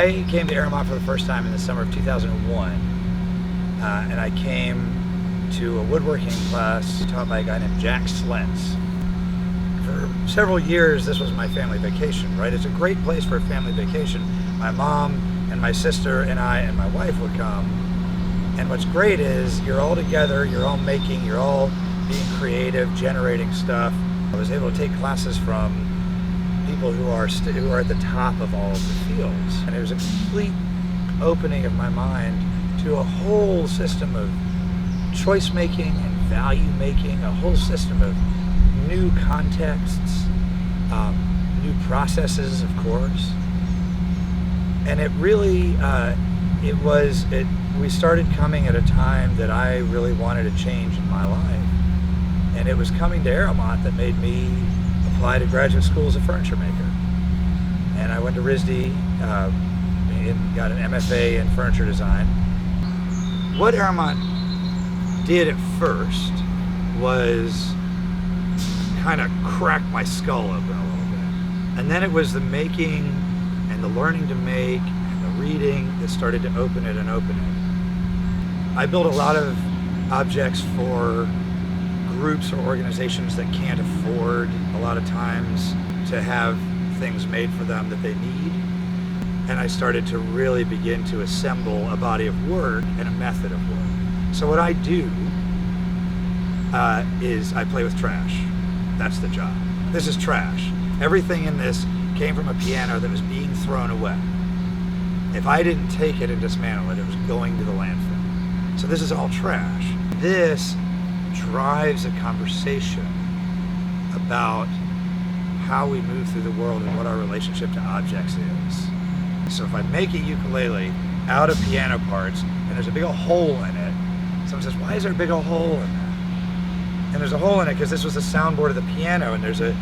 I came to ARROWMONT for the first time in the summer of 2001, and I came to a woodworking class taught by a guy named Jack Slentz. For several years, this was my family vacation, right? It's a great place for a family vacation. My mom and my sister and I and my wife would come, and what's great is you're all together, you're all making, you're all being creative, generating stuff. I was able to take classes from people who are at the top of all of the fields, and it was a complete opening of my mind to a whole system of choice making and value making, a whole system of new contexts, new processes, of course. And it really, we started coming at a time that I really wanted a change in my life. And it was coming to ARROWMONT that made me apply to graduate school as a furniture maker. And I went to RISD and got an MFA in furniture design. What ARROWMONT did at first was kind of crack my skull open a little bit. And then it was the making and the learning to make and the reading that started to open it and open it. I built a lot of objects for groups or organizations that can't afford a lot of times to have things made for them that they need. And I started to really begin to assemble a body of work and a method of work. So what I do is I play with trash. That's the job. This is trash. Everything in this came from a piano that was being thrown away. If I didn't take it and dismantle it, it was going to the landfill. So this is all trash. This drives a conversation about how we move through the world and what our relationship to objects is. So if I make a ukulele out of piano parts and there's a big old hole in it, someone says, why is there a big old hole in that? And there's a hole in it because this was the soundboard of the piano, and there's a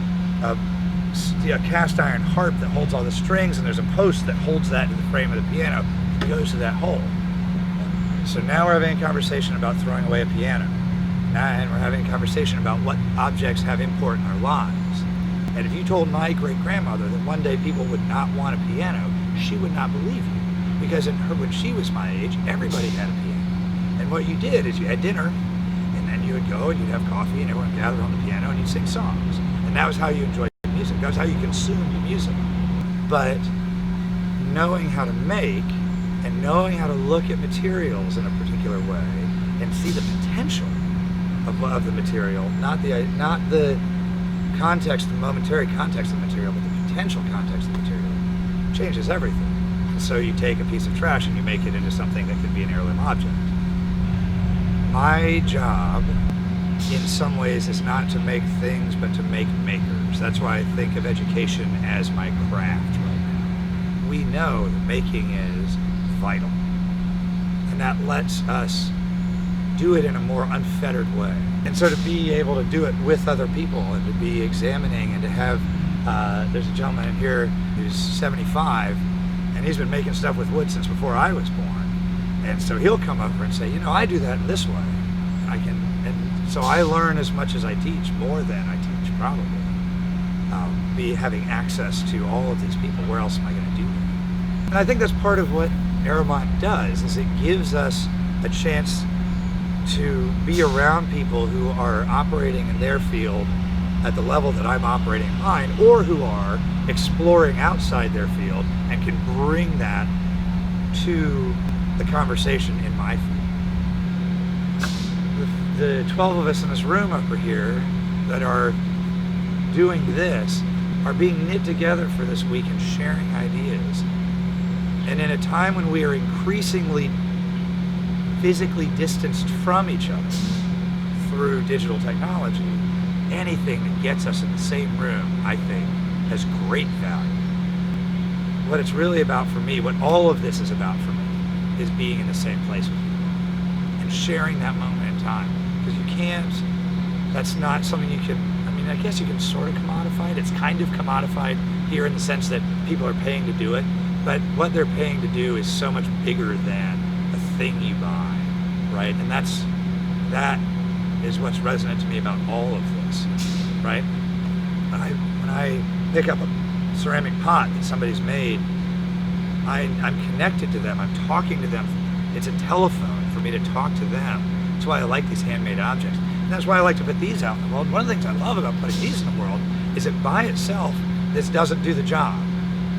cast iron harp that holds all the strings, and there's a post that holds that to the frame of the piano. It goes to that hole. So now we're having a conversation about throwing away a piano. And we're having a conversation about what objects have import in our lives. And if you told my great-grandmother that one day people would not want a piano, she would not believe you. Because when she was my age, everybody had a piano. And what you did is you had dinner, and then you would go and you'd have coffee, and everyone gathered on the piano, and you'd sing songs. And that was how you enjoyed music. That was how you consumed music. But knowing how to make and knowing how to look at materials in a particular way and see the potential of the material, not the context, the momentary context of the material, but the potential context of the material, changes everything. So you take a piece of trash and you make it into something that could be an heirloom object. My job, in some ways, is not to make things, but to make makers. That's why I think of education as my craft right now. We know that making is vital, and that lets us do it in a more unfettered way. And so to be able to do it with other people and to be examining and to have, there's a gentleman in here who's 75, and he's been making stuff with wood since before I was born. And so he'll come over and say, you know, I do that this way. And so I learn as much as I teach, more than I teach probably. Be having access to all of these people, where else am I going to do that? And I think that's part of what ARROWMONT does, is it gives us a chance to be around people who are operating in their field at the level that I'm operating in mine, or who are exploring outside their field and can bring that to the conversation in my field. The 12 of us in this room over here that are doing this are being knit together for this week and sharing ideas. And in a time when we are increasingly physically distanced from each other through digital technology, anything that gets us in the same room, I think, has great value. What it's really about for me, what all of this is about for me, is being in the same place with people and sharing that moment in time. Because you can't, that's not something you can, I mean, I guess you can sort of commodify it. It's kind of commodified here in the sense that people are paying to do it, but what they're paying to do is so much bigger than a thing you buy, right? And that is what's resonant to me about all of this, right? When I pick up a ceramic pot that somebody's made, I'm connected to them. I'm talking to them. It's a telephone for me to talk to them. That's why I like these handmade objects. And that's why I like to put these out in the world. One of the things I love about putting these in the world is that by itself, this doesn't do the job.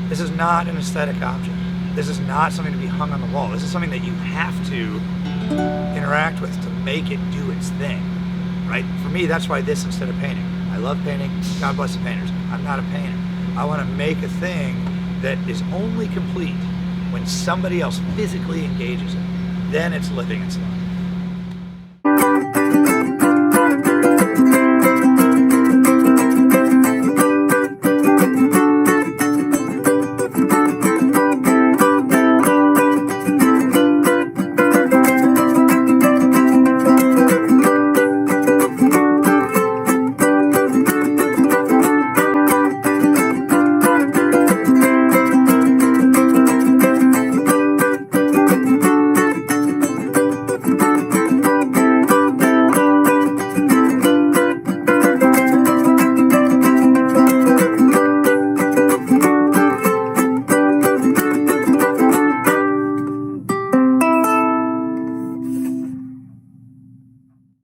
This is not an aesthetic object. This is not something to be hung on the wall. This is something that you have to interact with to make it do its thing, right? For me, that's why this instead of painting. I love painting. God bless the painters. I'm not a painter. I want to make a thing that is only complete when somebody else physically engages it. Then it's living its life.